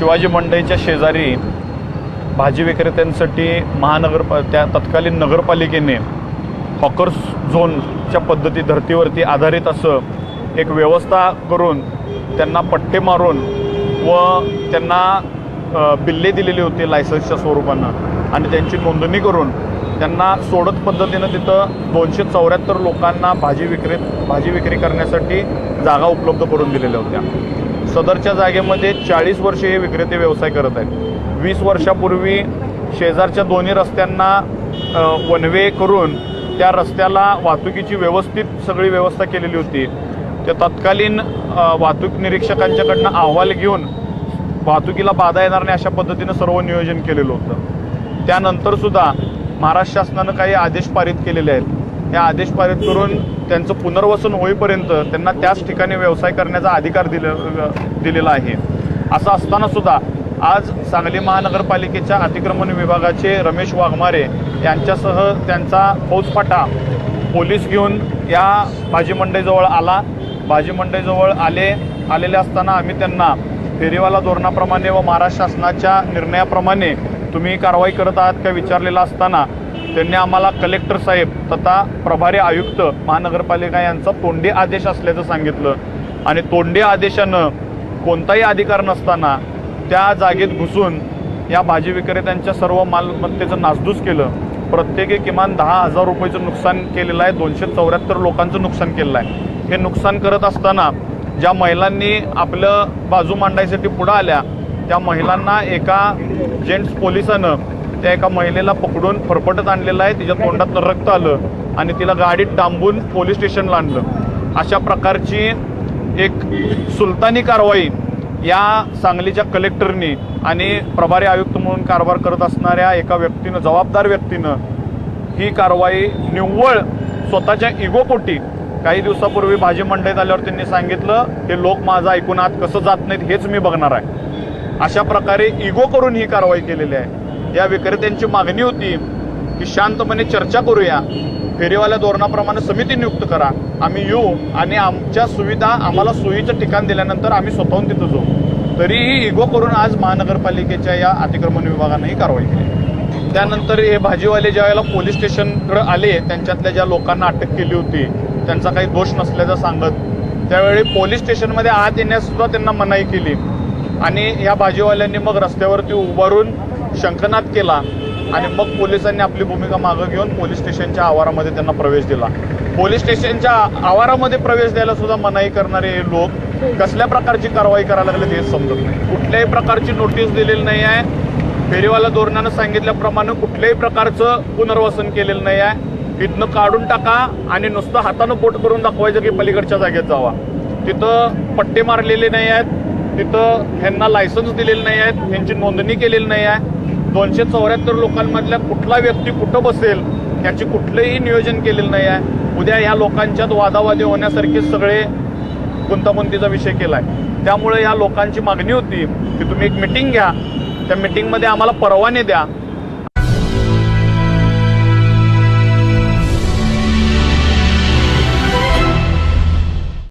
शिवाजी मंडईच्या शेजारी भाजी विक्रेत्यांसाठी त्या तत्कालीन नगरपालिकेने हॉकर्स झोनच्या पद्धती धर्तीवरती आधारित असं एक व्यवस्था करून त्यांना पट्टे मारून व त्यांना बिल्ले दिलेली होती लायसन्सच्या स्वरूपानं आणि त्यांची नोंदणी करून त्यांना सोडत पद्धतीनं तिथं 274 लोकांना भाजी विक्री करण्यासाठी जागा उपलब्ध करून दिलेल्या होत्या। सदरच्या जागेमध्ये 40 वर्षे हे विक्रेते व्यवसाय करत आहेत। 20 वर्षापूर्वी शेजारच्या दोन्ही रस्त्यांना वन वे करून त्या रस्त्याला वाहतुकीची व्यवस्थित सगळी व्यवस्था केलेली होती। त्या तत्कालीन वाहतूक निरीक्षकांच्याकडनं अहवाल घेऊन वाहतुकीला बाधा येणार नाही अशा पद्धतीनं सर्व नियोजन केलेलं होतं। त्यानंतर सुद्धा महाराष्ट्र शासनानं काही आदेश पारित केलेले आहेत। या आदेश पारित करून त्यांचं पुनर्वसन होईपर्यंत त्यांना त्याच ठिकाणी व्यवसाय करण्याचा अधिकार दिलेला आहे। असं असताना सुद्धा आज सांगली महानगरपालिकेच्या अतिक्रमण विभागाचे रमेश वाघमारे यांच्यासह त्यांचा फौजफाटा पोलीस घेऊन या भाजी मंडईजवळ आला। भाजी मंडईजवळ आलेले असताना आम्ही त्यांना फेरीवाला धोरणाप्रमाणे व महाराष्ट्र शासनाच्या निर्णयाप्रमाणे तुम्ही कारवाई करत आहात का विचारलेलं असताना त्यांनी आम्हाला कलेक्टर साहेब तथा प्रभारी आयुक्त महानगरपालिका यांचा तोंडी आदेश असल्याचं सांगितलं आणि तोंडी आदेशानं कोणताही अधिकार नसताना त्या जागेत घुसून या भाजी विक्रेत्यांच्या सर्व मालमत्तेचं नासधूस केलं। प्रत्येकी किमान 10,000 रुपयाचं नुकसान केलेलं आहे। 274 लोकांचं नुकसान केलेलं आहे। हे नुकसान करत असताना ज्या महिलांनी आपलं बाजू मांडायसाठी पुढे आल्या त्या महिलांना एका जेंट्स पोलिसानं त्या एका महिलेला पकडून फरफटत आणलेलं आहे। तिच्या तोंडात रक्त आलं आणि तिला गाडीत डांबून पोलीस स्टेशनला आणलं। अशा प्रकारची एक सुलतानी कारवाई या सांगलीच्या कलेक्टरनी आणि प्रभारी आयुक्त म्हणून कारभार करत असणाऱ्या एका व्यक्तीनं, जबाबदार व्यक्तीनं ही कारवाई निव्वळ स्वतःच्या इगोपोटी काही दिवसापूर्वी भाजी मंडईत आल्यावर त्यांनी सांगितलं हे लोक माझं ऐकून आत कसं जात नाहीत हेच मी बघणार आहे। अशा प्रकारे इगो करून ही कारवाई केलेली आहे। या विक्रेत्यांची मागणी होती की शांतपणे चर्चा करूया, फेरीवाल्या धोरणाप्रमाणे समिती नियुक्त करा, आम्ही येऊ आणि आमच्या सुविधा आम्हाला सोयीचं ठिकाण दिल्यानंतर आम्ही स्वतःहून तिथं जाऊ। तरीही इगो करून आज महानगरपालिकेच्या या अतिक्रमण विभागाने ही कारवाई केली। त्यानंतर हे भाजीवाले ज्यावेळेला पोलीस स्टेशनकडे आले त्यांच्यातल्या ज्या लोकांना अटक केली होती त्यांचा काही दोष नसल्याचं सांगत त्यावेळी पोलीस स्टेशनमध्ये आत येण्यास सुद्धा त्यांना मनाई केली आणि या भाजीवाल्यांनी मग रस्त्यावरती उभारून शंखनाद केला आणि मग पोलिसांनी आपली भूमिका मागे घेऊन पोलीस स्टेशनच्या आवारामध्ये त्यांना प्रवेश दिला। पोलीस स्टेशनच्या आवारामध्ये प्रवेश द्यायला सुद्धा मनाई करणारे हे लोक कसल्या प्रकारची कारवाई करायला लागले हेच समजत नाही। कुठल्याही प्रकारची नोटीस दिलेली नाही आहे। फेरीवाला धोरणानं सांगितल्याप्रमाणे कुठल्याही प्रकारचं पुनर्वसन केलेलं नाही आहे। इथनं काढून टाका आणि नुसतं हातानं बोट करून दाखवायचं की पलीकडच्या जागेत जावा। तिथं पट्टे मारलेले नाही आहेत, तिथं ह्यांना लायसन्स दिलेले नाही आहेत, ह्यांची नोंदणी केलेली नाही आहे। 274 लोकांमधल्या कुठला व्यक्ती कुठं बसेल याची कुठलंही नियोजन केलेलं नाही आहे। उद्या या लोकांच्यात वादावादी होण्यासारखे सगळे गुंतागुंतीचा विषय केला आहे। त्यामुळे या लोकांची मागणी होती की तुम्ही एक मीटिंग घ्या, त्या मीटिंगमध्ये आम्हाला परवाने द्या